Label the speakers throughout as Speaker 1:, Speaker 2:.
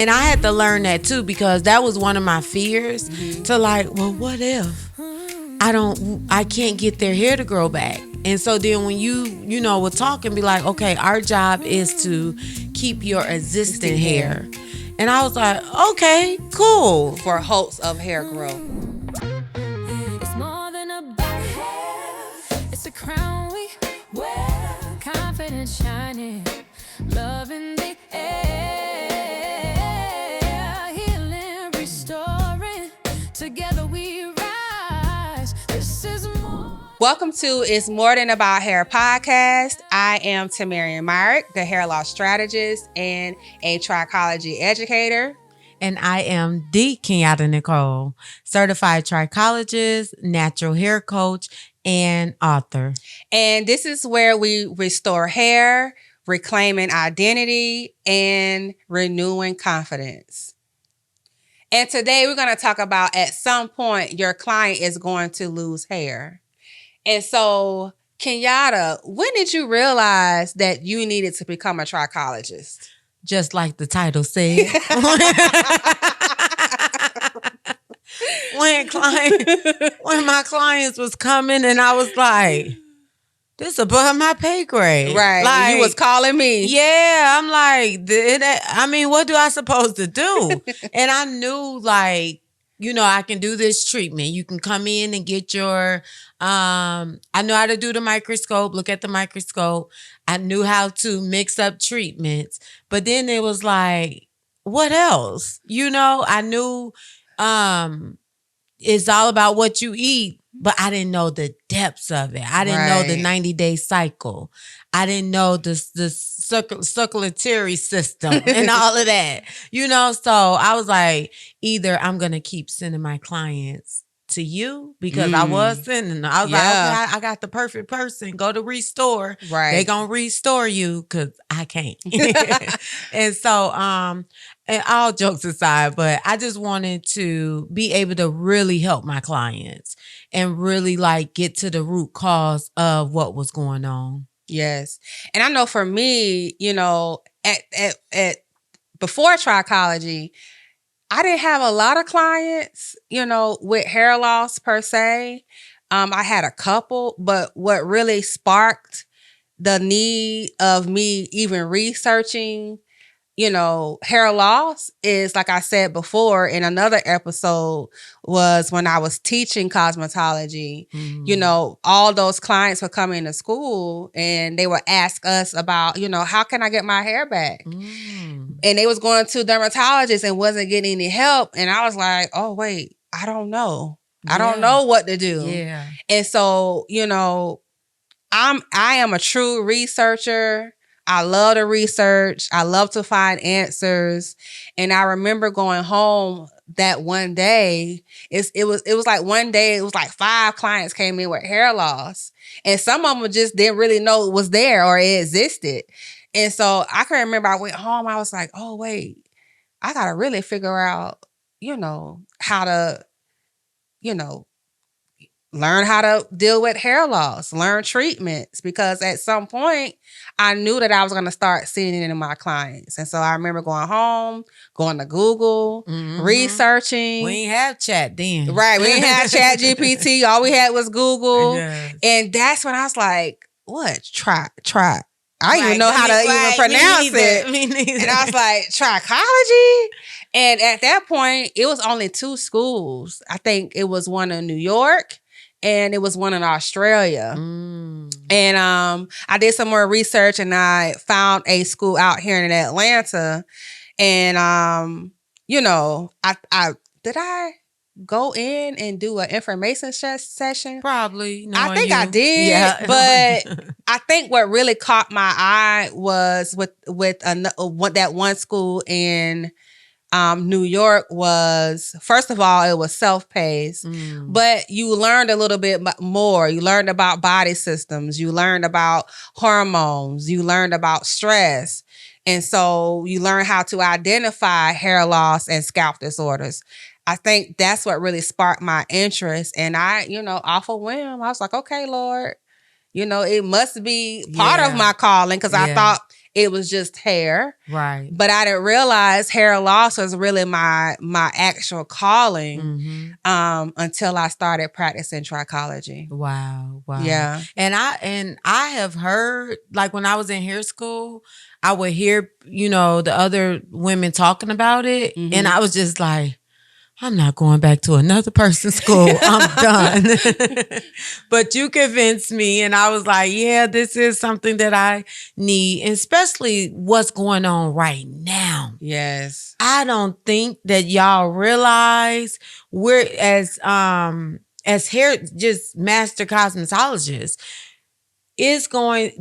Speaker 1: And I had to learn that too, because that was one of my fears, to like, well, what if I can't get their hair to grow back? And so then when you know, would talk and be like, okay, our job is to keep your existing hair. And I was like, okay, cool.
Speaker 2: For hopes of hair growth.
Speaker 3: It's more than about hair. It's a crown we wear. Confidence shining. Love in the air. Healing, restoring. Together we rise. This is more.
Speaker 2: Welcome to It's More Than About Hair podcast. I am Tamarian Myrick, the hair loss strategist and a trichology educator.
Speaker 1: And I am the Kenyatta Nicole, certified trichologist, natural hair coach, and author.
Speaker 2: And this is where we restore hair, reclaiming identity, and renewing confidence. And today we're going to talk about, at some point, your client is going to lose hair. And so, Kenyatta, when did you realize that you needed to become a trichologist?
Speaker 1: Just like the title said. when my clients was coming and I was like, this above my pay grade.
Speaker 2: Right.
Speaker 1: Like,
Speaker 2: you was calling me.
Speaker 1: Yeah. I'm like, what do I supposed to do? And I knew, like, you know, I can do this treatment. You can come in and get your, I know how to do the microscope, look at the microscope. I knew how to mix up treatments. But then it was like, what else? You know, I knew it's all about what you eat, but I didn't know the depths of it. I didn't know the 90-day cycle. I didn't know the circulatory system and all of that. You know, so I was like, either I'm going to keep sending my clients to you, because I was sending them. I was like, okay, I got the perfect person. Go to Restore.
Speaker 2: Right.
Speaker 1: They going to restore you because I can't. And so, and all jokes aside, but I just wanted to be able to really help my clients and really like get to the root cause of what was going on.
Speaker 2: Yes. And I know for me, you know, at before trichology, I didn't have a lot of clients, you know, with hair loss per se. I had a couple, but what really sparked the need of me even researching, you know, hair loss is, like I said before in another episode, was when I was teaching cosmetology. You know, all those clients were coming to school and they would ask us about, you know, how can I get my hair back? And they was going to dermatologists and wasn't getting any help. And I was like, oh, wait, I don't know. I don't know what to do.
Speaker 1: Yeah.
Speaker 2: And so, you know, I am a true researcher. I love to research. I love to find answers. And I remember going home that one day. It was like one day, it was like 5 clients came in with hair loss. And some of them just didn't really know it was there or it existed. And so I can remember I went home. I was like, oh, wait, I got to really figure out, you know, how to, you know, learn how to deal with hair loss, learn treatments, because at some point I knew that I was going to start seeing it in my clients. And so I remember going home, going to Google, researching.
Speaker 1: We ain't have chat then.
Speaker 2: Right. We didn't have chat GPT. All we had was Google.
Speaker 1: Yes.
Speaker 2: And that's when I was like, what? Try. I didn't even know how to even
Speaker 1: Right,
Speaker 2: pronounce it.
Speaker 1: Me neither.
Speaker 2: And I was like, trichology? And at that point, it was only 2 schools. I think it was one in New York and it was one in Australia. And I did some more research and I found a school out here in Atlanta. And, you know, I go in and do an information session?
Speaker 1: Probably.
Speaker 2: I think I did.
Speaker 1: Yeah.
Speaker 2: But I think what really caught my eye was with that one school in New York was, first of all, it was self-paced, but you learned a little bit more. You learned about body systems. You learned about hormones. You learned about stress. And so you learn how to identify hair loss and scalp disorders. I think that's what really sparked my interest. And I, you know, off a whim, I was like, okay, Lord, you know, it must be part of my calling, because I thought it was just hair.
Speaker 1: Right.
Speaker 2: But I didn't realize hair loss was really my actual calling until I started practicing trichology.
Speaker 1: Wow.
Speaker 2: Yeah.
Speaker 1: And I have heard, like when I was in hair school, I would hear, the other women talking about it. And I was just like, I'm not going back to another person's school. I'm done. But you convinced me, and I was like, yeah, this is something that I need, and especially what's going on right now.
Speaker 2: Yes.
Speaker 1: I don't think that y'all realize we're as hair just master cosmetologists. There's going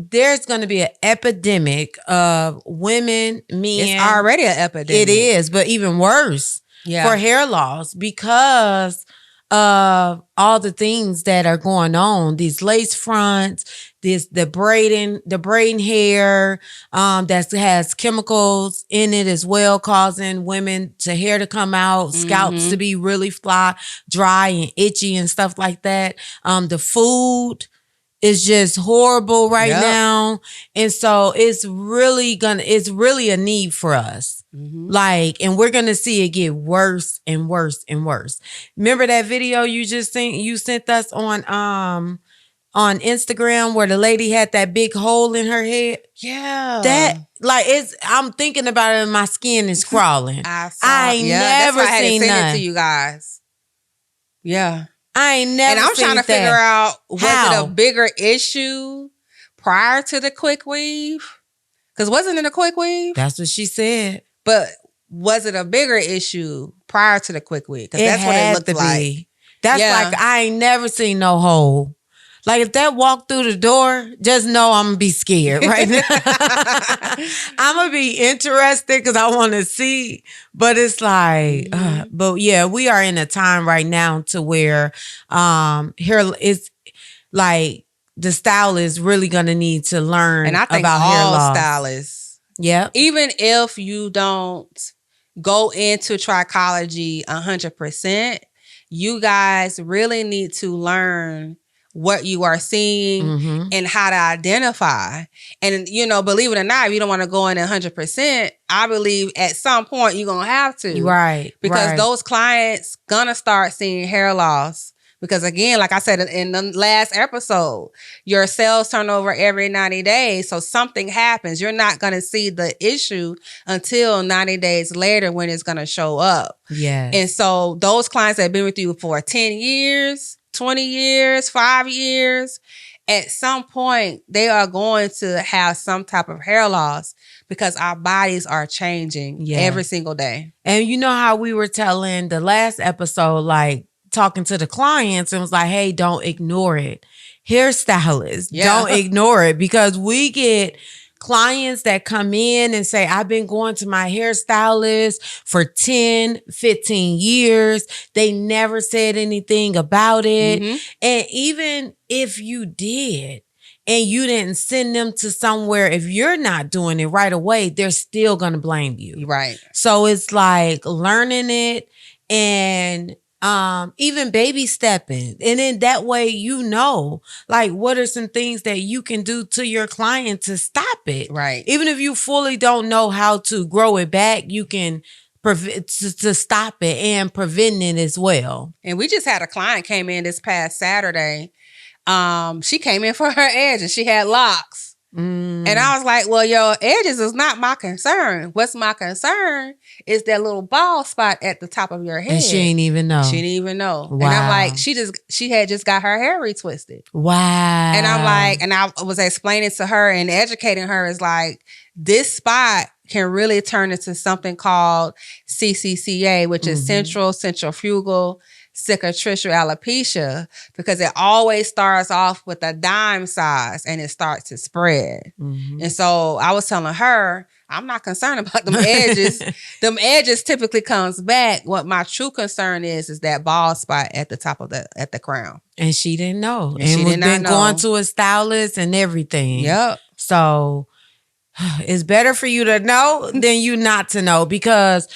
Speaker 1: to be an epidemic of women, men.
Speaker 2: It's already an epidemic.
Speaker 1: It is, but even worse. For hair loss because of all the things that are going on. These lace fronts, the braiding hair that has chemicals in it as well, causing women hair to come out, scalps to be really dry and itchy and stuff like that. The food is just horrible right now. And so it's really a need for us. And we're going to see it get worse and worse and worse. Remember that video you sent us on Instagram where the lady had that big hole in her head?
Speaker 2: Yeah.
Speaker 1: I'm thinking about it and my skin is crawling.
Speaker 2: I
Speaker 1: ain't
Speaker 2: that's
Speaker 1: never
Speaker 2: why I had to
Speaker 1: seen
Speaker 2: send
Speaker 1: none.
Speaker 2: it to you guys. Yeah.
Speaker 1: I ain't never
Speaker 2: And I'm
Speaker 1: seen
Speaker 2: trying to figure out, was
Speaker 1: How?
Speaker 2: it a bigger issue prior to the quick weave? Because wasn't it a quick weave?
Speaker 1: That's what she said.
Speaker 2: But was it a bigger issue prior to the quick weave? Because that's what it looked like.
Speaker 1: That's like, I ain't never seen no hole. Like if that walked through the door, just know I'm going to be scared right now. I'm going to be interested because I want to see. But it's like, but yeah, we are in a time right now to where hair is like the stylist is really going to need to learn
Speaker 2: and I think
Speaker 1: about
Speaker 2: all
Speaker 1: hair loss.
Speaker 2: Stylists.
Speaker 1: Yeah.
Speaker 2: Even if you don't go into trichology 100%, you guys really need to learn what you are seeing and how to identify. And, believe it or not, if you don't want to go in 100%, I believe at some point you're going to have to.
Speaker 1: Right.
Speaker 2: Because those clients going to start seeing hair loss. Because again, like I said in the last episode, your sales turnover every 90 days. So something happens. You're not going to see the issue until 90 days later when it's going to show up.
Speaker 1: Yeah.
Speaker 2: And so those clients that have been with you for 10 years, 20 years, 5 years, at some point, they are going to have some type of hair loss because our bodies are changing every single day.
Speaker 1: And you know how we were telling the last episode, like talking to the clients and was like, hey, don't ignore it. Hairstylists, don't ignore it because we get clients that come in and say, I've been going to my hairstylist for 10, 15 years. They never said anything about it. And even if you did and you didn't send them to somewhere, if you're not doing it right away, they're still going to blame you.
Speaker 2: Right.
Speaker 1: So it's like learning it and even baby stepping. And then that way, like what are some things that you can do to your client to stop it.
Speaker 2: Right.
Speaker 1: Even if you fully don't know how to grow it back, you can to stop it and prevent it as well.
Speaker 2: And we just had a client came in this past Saturday. She came in for her edges. She had locks. And I was like, well, your edges is not my concern. What's my concern is that little bald spot at the top of your head.
Speaker 1: And she ain't even know.
Speaker 2: She didn't even know.
Speaker 1: Wow.
Speaker 2: And I'm like, she had just got her hair retwisted.
Speaker 1: Wow.
Speaker 2: And I'm like, and I was explaining to her and educating her is like, this spot can really turn into something called CCCA, which is centrifugal cicatricial alopecia, because it always starts off with a dime size and it starts to spread. And so I was telling her, I'm not concerned about them edges. Them edges typically comes back. What my true concern is that bald spot at the top of at the crown.
Speaker 1: And she didn't know.
Speaker 2: And she did not know.
Speaker 1: Going to a stylist and everything.
Speaker 2: Yep.
Speaker 1: So it's better for you to know than you not to know because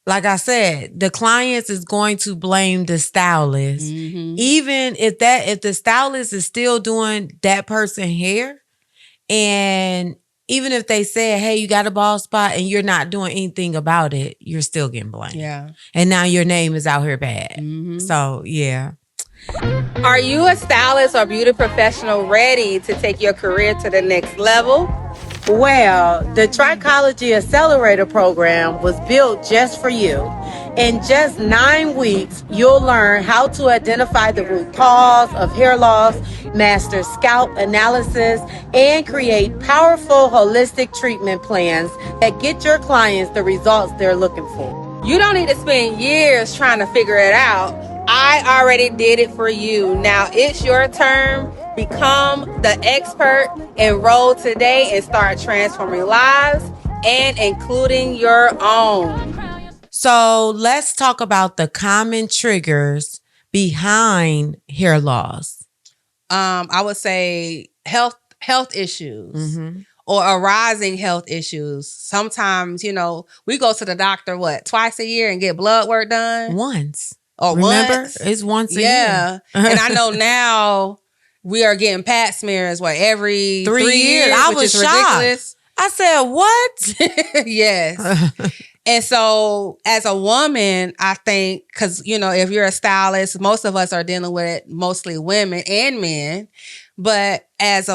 Speaker 1: like I said, the clients is going to blame the stylist. Even if the stylist is still doing that person's hair and even if they say, hey, you got a bald spot and you're not doing anything about it, you're still getting blamed.
Speaker 2: Yeah.
Speaker 1: And now your name is out here bad.
Speaker 2: Mm-hmm.
Speaker 1: So, yeah.
Speaker 2: Are you a stylist or beauty professional ready to take your career to the next level?
Speaker 4: Well, the Trichology Accelerator program was built just for you. In just 9 weeks, you'll learn how to identify the root cause of hair loss, master scalp analysis, and create powerful holistic treatment plans that get your clients the results they're looking for.
Speaker 2: You don't need to spend years trying to figure it out. I already did it for you. Now it's your turn. Become the expert. Enroll today and start transforming lives and including your own.
Speaker 1: So let's talk about the common triggers behind hair loss.
Speaker 2: I would say health issues.
Speaker 1: Mm-hmm.
Speaker 2: Or arising health issues. Sometimes, we go to the doctor, twice a year and get blood work done?
Speaker 1: Once.
Speaker 2: Or
Speaker 1: remember?
Speaker 2: once?
Speaker 1: It's once a year.
Speaker 2: Yeah. And I know now we are getting pap smears, every 3 years?
Speaker 1: I
Speaker 2: which
Speaker 1: was
Speaker 2: is
Speaker 1: shocked.
Speaker 2: ridiculous.
Speaker 1: I said, what?
Speaker 2: Yes. And so as a woman, I think, because, if you're a stylist, most of us are dealing with mostly women and men. But as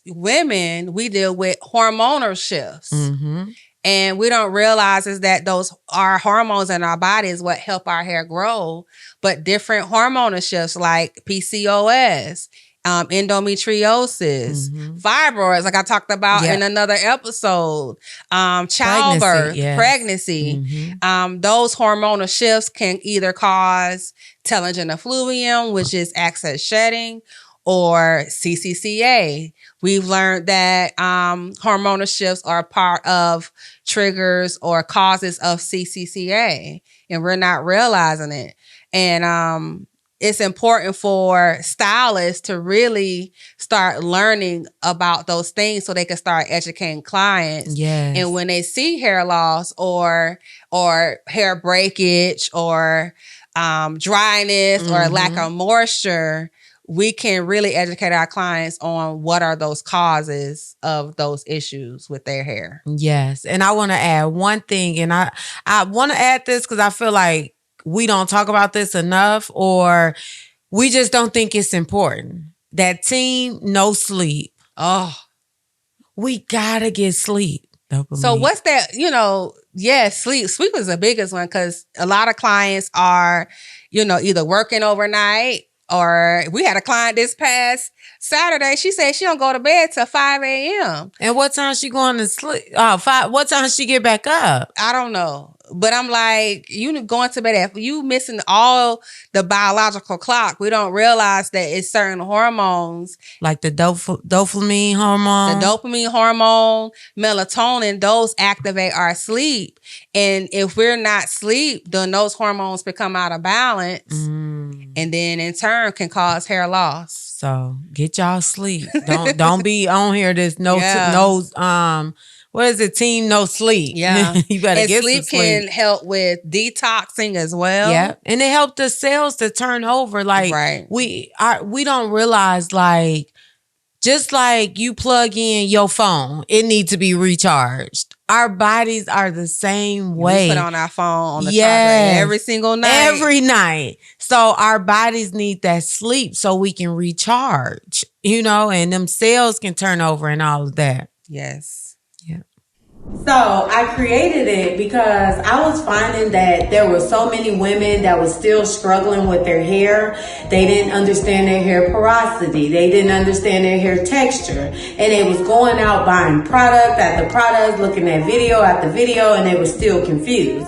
Speaker 2: women, we deal with hormonal shifts.
Speaker 1: Mm-hmm.
Speaker 2: And we don't realize is that our hormones in our body is what help our hair grow. But different hormonal shifts like PCOS, endometriosis, fibroids, like I talked about in another episode, childbirth, pregnancy. Those hormonal shifts can either cause telogen effluvium, which is excess shedding, or CCCA. We've learned that hormonal shifts are part of triggers or causes of CCCA, and we're not realizing it. And it's important for stylists to really start learning about those things so they can start educating clients.
Speaker 1: Yes.
Speaker 2: And when they see hair loss or hair breakage or dryness or lack of moisture, we can really educate our clients on what are those causes of those issues with their hair.
Speaker 1: Yes. And I want to add one thing, and I want to add this because I feel like we don't talk about this enough, or we just don't think it's important. That team, no sleep.
Speaker 2: Oh,
Speaker 1: we gotta get sleep. Dopamine.
Speaker 2: So what's that? Sleep. Sleep is the biggest one because a lot of clients are, either working overnight. Or we had a client this past Saturday. She said she don't go to bed till 5 a.m.
Speaker 1: And what time she going to sleep? 5. What time she get back up?
Speaker 2: I don't know. But I'm like, you going to bed at, you missing all the biological clock. We don't realize that it's certain hormones.
Speaker 1: Like the dopamine hormone.
Speaker 2: The dopamine hormone, melatonin, those activate our sleep. And if we're not asleep, then those hormones become out of balance. And then in turn can cause hair loss.
Speaker 1: So get y'all sleep. Don't be on here. There's what is it? Team no sleep.
Speaker 2: Yeah.
Speaker 1: You better
Speaker 2: and
Speaker 1: get
Speaker 2: sleep
Speaker 1: some sleep.
Speaker 2: can help with detoxing as well.
Speaker 1: Yeah. And it helped the cells to turn over. Like we don't realize, like, just like you plug in your phone, it needs to be recharged. Our bodies are the same way.
Speaker 2: We put on our phone on the charger every single night.
Speaker 1: Every night. So our bodies need that sleep so we can recharge, and them cells can turn over and all of that.
Speaker 2: Yes.
Speaker 4: So I created it because I was finding that there were so many women that were still struggling with their hair. They didn't understand their hair porosity. They didn't understand their hair texture. And they was going out buying product after product, looking at video after video, and they were still confused.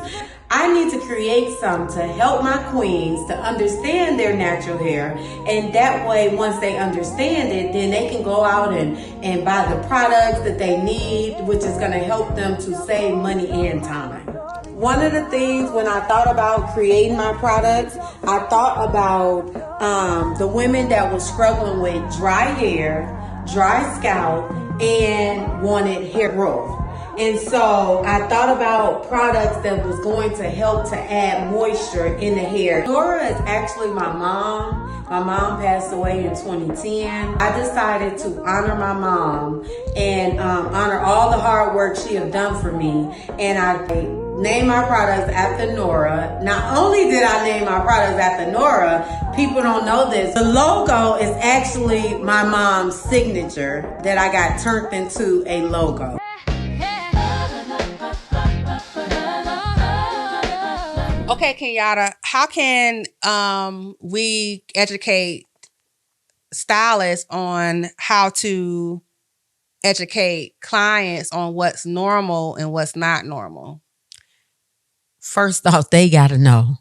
Speaker 4: I need to create some to help my queens to understand their natural hair. And that way, once they understand it, then they can go out and buy the products that they need, which is going to help them to save money and time. One of the things when I thought about creating my products, I thought about the women that were struggling with dry hair, dry scalp, and wanted hair growth. And so I thought about products that was going to help to add moisture in the hair. Nora is actually my mom. My mom passed away in 2010. I decided to honor my mom and honor all the hard work she have done for me. And I named my products after Nora. Not only did I name my products after Nora, people don't know this. The logo is actually my mom's signature that I got turned into a logo.
Speaker 2: Okay, Kenyatta, how can we educate stylists on how to educate clients on what's normal and what's not normal?
Speaker 1: First off, they got to know.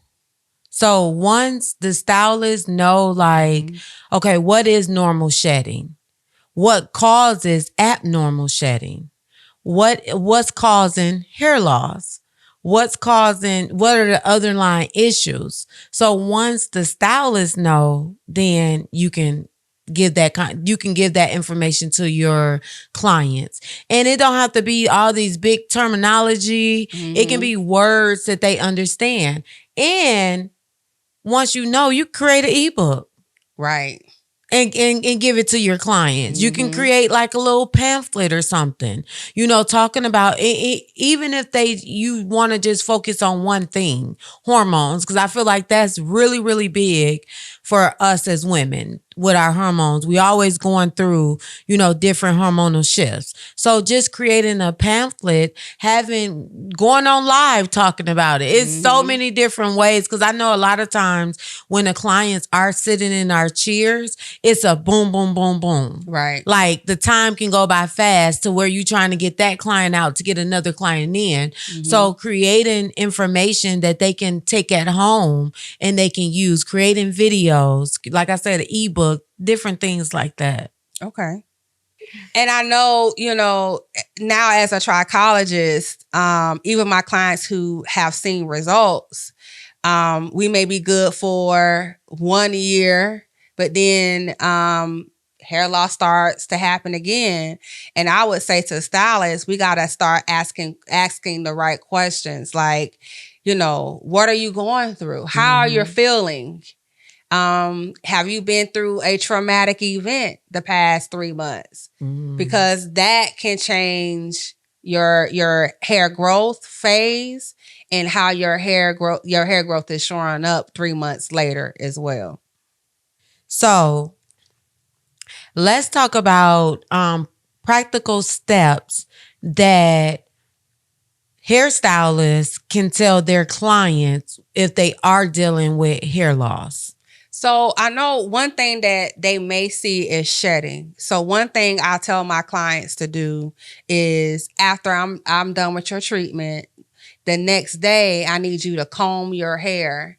Speaker 1: So once the stylists know, like, okay, what is normal shedding? What causes abnormal shedding? What's causing hair loss? What are the underlying issues? So once the stylists know, then you can give that information to your clients. And it don't have to be all these big terminology. It can be words that they understand. And once you know, you create an ebook.
Speaker 2: Right.
Speaker 1: And give it to your clients. You can create like a little pamphlet or something, talking about it, even if you want to just focus on one thing, hormones, because I feel like that's really, really big for us as women with our hormones. We always going through, different hormonal shifts. So just creating a pamphlet, going on live talking about it. It's so many different ways, because I know a lot of times when the clients are sitting in our chairs, it's a boom, boom, boom, boom.
Speaker 2: Right.
Speaker 1: Like the time can go by fast to where you're trying to get that client out to get another client in. So creating information that they can take at home and they can use, creating videos, like I said, an ebook, different things like that.
Speaker 2: Okay. And I know, now as a trichologist, even my clients who have seen results, we may be good for 1 year, but then hair loss starts to happen again. And I would say to stylists, we got to start asking the right questions. Like, what are you going through? How are you feeling? Have you been through a traumatic event the past 3 months? Because that can change your hair growth phase and how your hair growth is showing up 3 months later as well.
Speaker 1: So let's talk about practical steps that hairstylists can tell their clients if they are dealing with hair loss.
Speaker 2: So I know one thing that they may see is shedding. So one thing I tell my clients to do is after I'm done with your treatment, the next day I need you to comb your hair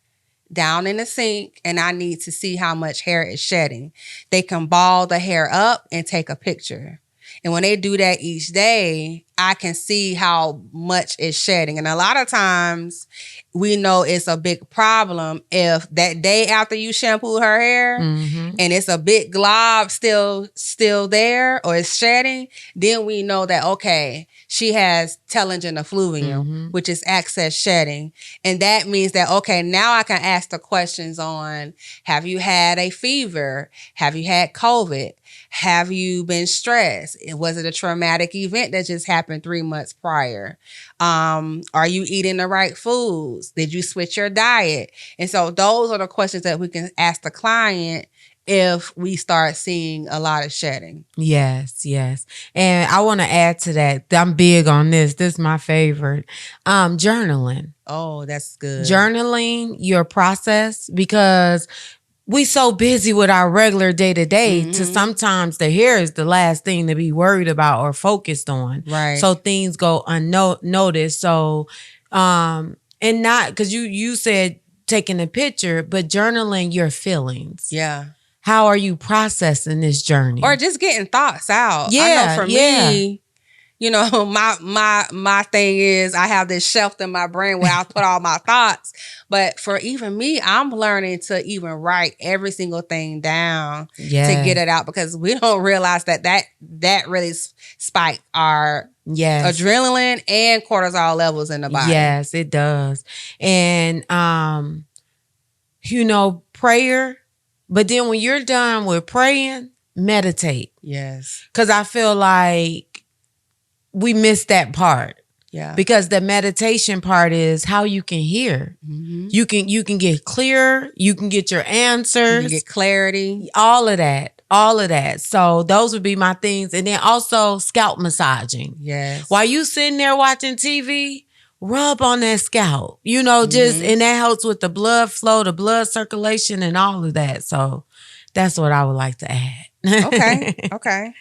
Speaker 2: down in the sink, and I need to see how much hair is shedding. They can ball the hair up and take a picture. And when they do that each day, I can see how much is shedding. And a lot of times we know it's a big problem if that day after you shampoo her hair and it's a big glob still there or it's shedding, then we know that, okay, she has telogen effluvium, which is excess shedding. And that means that, okay, now I can ask the questions on, have you had a fever? Have you had COVID? Have you been stressed? Was it a traumatic event that just happened 3 months prior? Are you eating the right foods? Did you switch your diet? And so those are the questions that we can ask the client if we start seeing a lot of shedding.
Speaker 1: Yes. And I want to add to that. I'm big on this. This is my favorite. Journaling.
Speaker 2: Oh, that's good.
Speaker 1: Journaling your process, because we so busy with our regular day-to-day to sometimes the hair is the last thing to be worried about or focused on.
Speaker 2: Right.
Speaker 1: So things go unnoticed. So, and not, because you said taking a picture, but journaling your feelings.
Speaker 2: Yeah.
Speaker 1: How are you processing this journey?
Speaker 2: Or just getting thoughts out.
Speaker 1: Yeah,
Speaker 2: I know for me, you know, my thing is I have this shelf in my brain where I put all my thoughts. But for even me, I'm learning to even write every single thing down to get it out, because we don't realize that really spike our adrenaline and cortisol levels in the body.
Speaker 1: Yes, it does. And you know, prayer. But then when you're done with praying, meditate.
Speaker 2: Yes.
Speaker 1: Because I feel like we miss that part.
Speaker 2: Yeah.
Speaker 1: Because the meditation part is how you can hear. Mm-hmm. You can get clear. You can get your answers.
Speaker 2: You can get clarity.
Speaker 1: All of that. All of that. So those would be my things. And then also scalp massaging.
Speaker 2: Yes.
Speaker 1: While you sitting there watching TV, rub on that scalp. You know, just and that helps with the blood flow, the blood circulation, and all of that. So that's what I would like to add.
Speaker 2: Okay.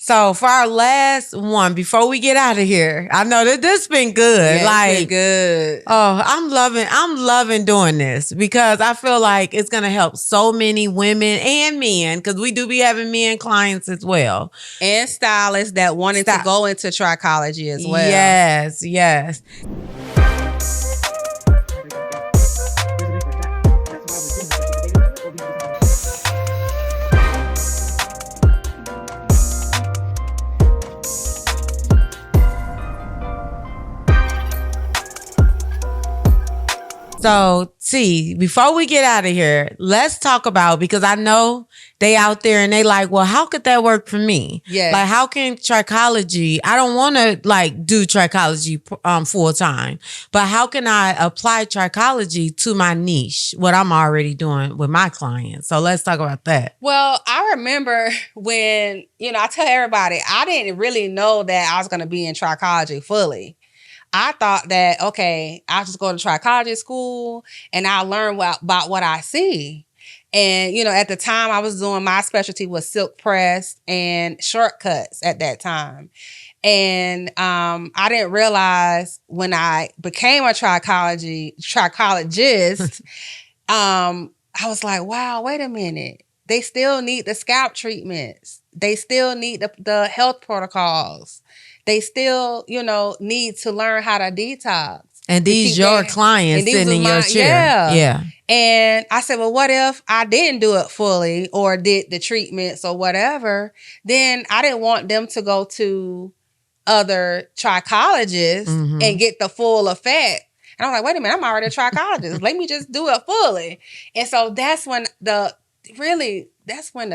Speaker 1: So for our last one, before we get out of here, I know that this been good.
Speaker 2: Yeah, it's been good.
Speaker 1: Oh, I'm loving doing this because I feel like it's gonna help so many women and men, because we do be having men clients as well.
Speaker 2: And stylists that wanted to go into trichology as well.
Speaker 1: Yes. So, T, before we get out of here, let's talk about, because I know they out there and they like, well, how could that work for me?
Speaker 2: Yeah.
Speaker 1: Like, how can trichology, I don't want to like do trichology full time, but how can I apply trichology to my niche, what I'm already doing with my clients? So let's talk about that.
Speaker 2: Well, I remember when, you know, I tell everybody, I didn't really know that I was going to be in trichology fully. I thought that, okay, I'll just go to trichology school and I'll learn about what I see. And, you know, at the time I was doing, my specialty was silk press and shortcuts at that time. And I didn't realize when I became a trichologist, I was like, wow, wait a minute. They still need the scalp treatments. They still need the health protocols. They still, you know, need to learn how to detox.
Speaker 1: And these your clients sitting in your chair. Yeah.
Speaker 2: And I said, well, what if I didn't do it fully or did the treatments or whatever? Then I didn't want them to go to other trichologists and get the full effect. And I'm like, wait a minute, I'm already a trichologist. Let me just do it fully. And so that's when the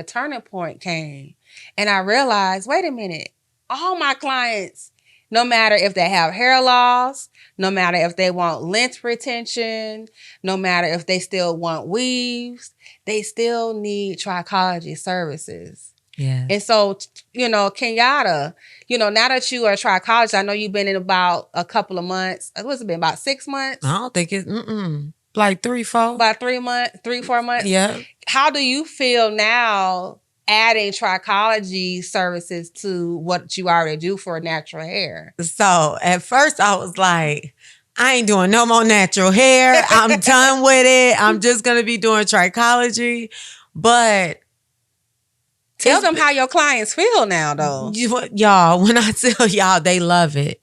Speaker 2: turning point came. And I realized, wait a minute, all my clients, no matter if they have hair loss, no matter if they want length retention, no matter if they still want weaves, they still need trichology services.
Speaker 1: Yeah.
Speaker 2: And so, you know, Kenyatta, you know, now that you are a trichologist, I know you've been in about a couple of months. What's it been, about 6 months?
Speaker 1: I don't think it's, like 3, 4.
Speaker 2: About 3 months, 3, 4 months?
Speaker 1: Yeah.
Speaker 2: How do you feel now adding trichology services to what you already do for natural hair?
Speaker 1: So at first I was like, I ain't doing no more natural hair. I'm done with it. I'm just going to be doing trichology. But
Speaker 2: tell them how your clients feel now, though.
Speaker 1: Y'all, when I tell y'all, they love it.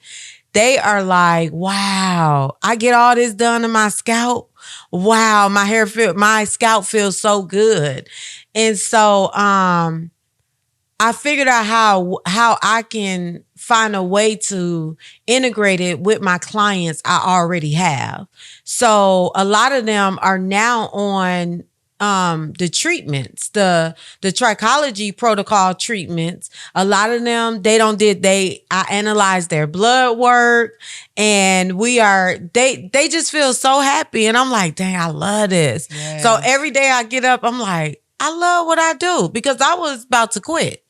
Speaker 1: They are like, wow, I get all this done to my scalp. Wow, my scalp feels so good. And so I figured out how I can find a way to integrate it with my clients I already have. So a lot of them are now on the treatments, the trichology protocol treatments. A lot of them, I analyzed their blood work, and they just feel so happy. And I'm like, dang, I love this. Yes. So every day I get up, I'm like, I love what I do, because I was about to quit.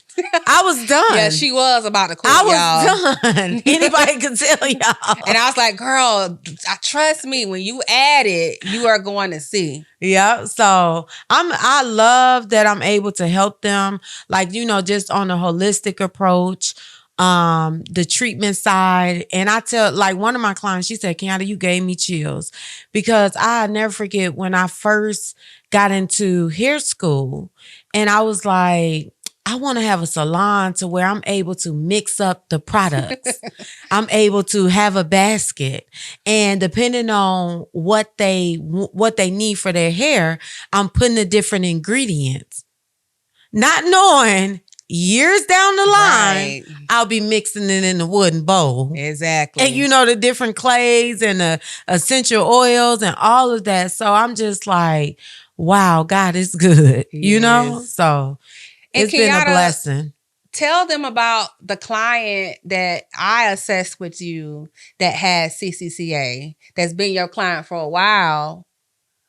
Speaker 1: I was done.
Speaker 2: Yeah, she was about to quit,
Speaker 1: I was done. Anybody can tell y'all.
Speaker 2: And I was like, girl, trust me, when you add it, you are going to see.
Speaker 1: Yeah. So I love that I'm able to help them, like, you know, just on a holistic approach, the treatment side. And I tell, like, one of my clients, she said, Kenyatta, you gave me chills, because I never forget when I first got into hair school, and I was like, I want to have a salon to where I'm able to mix up the products. I'm able to have a basket, and depending on what they need for their hair, I'm putting the different ingredients. Not knowing years down the line,
Speaker 2: Right.
Speaker 1: I'll be mixing it in a wooden bowl.
Speaker 2: Exactly.
Speaker 1: And the different clays and the essential oils and all of that. So I'm just like, wow, God is good,
Speaker 2: Yes.
Speaker 1: So
Speaker 2: And
Speaker 1: it's been a
Speaker 2: Kenyatta,
Speaker 1: blessing.
Speaker 2: Tell them about the client that I assessed with you that has CCCA, that's been your client for a while.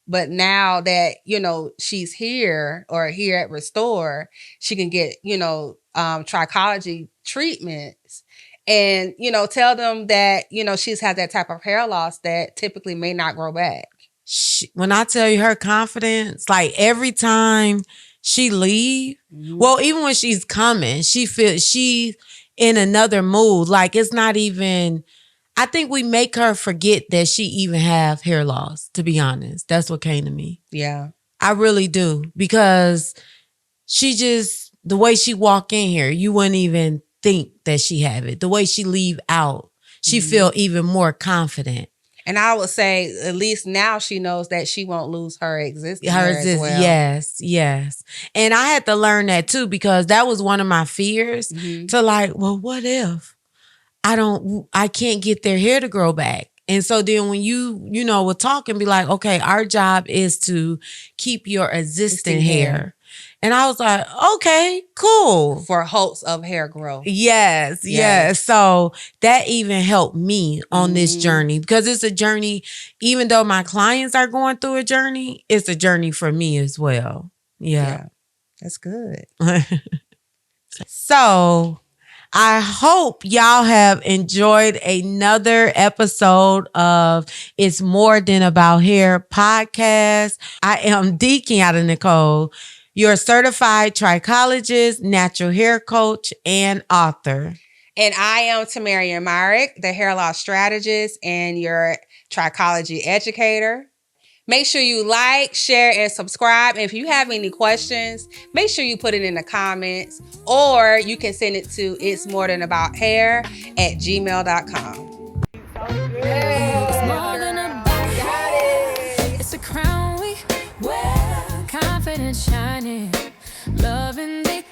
Speaker 2: But now that, she's here at Restore, she can get, trichology treatments. And, tell them that, she's had that type of hair loss that typically may not grow back.
Speaker 1: When I tell you her confidence, like every time she leave, well, even when she's coming, she feels she's in another mood. Like it's not even, I think we make her forget that she even have hair loss, to be honest. That's what came to me.
Speaker 2: Yeah.
Speaker 1: I really do. Because she just, the way she walk in here, you wouldn't even think that she have it. The way she leave out, she feel even more confident.
Speaker 2: And I would say, at least now she knows that she won't lose her existing hair as well.
Speaker 1: Yes. And I had to learn that too, because that was one of my fears to like, well, what if I can't get their hair to grow back? And so then when you will talk and be like, okay, our job is to keep your existing hair. And I was like, okay, cool.
Speaker 2: For hopes of hair growth.
Speaker 1: Yes. So that even helped me on this journey, because it's a journey, even though my clients are going through a journey, it's a journey for me as well. Yeah.
Speaker 2: That's good.
Speaker 1: So I hope y'all have enjoyed another episode of It's More Than About Hair podcast. I am Kenyatta Nicole, your certified trichologist, natural hair coach, and author.
Speaker 2: And I am Tamaria Myrick, the hair loss strategist and your trichology educator. Make sure you like, share, and subscribe. And if you have any questions, make sure you put it in the comments, or you can send it to itsmorethanabouhair@gmail.com.
Speaker 3: It's more than about hair. It's a crown we wear, confidence shining, loving the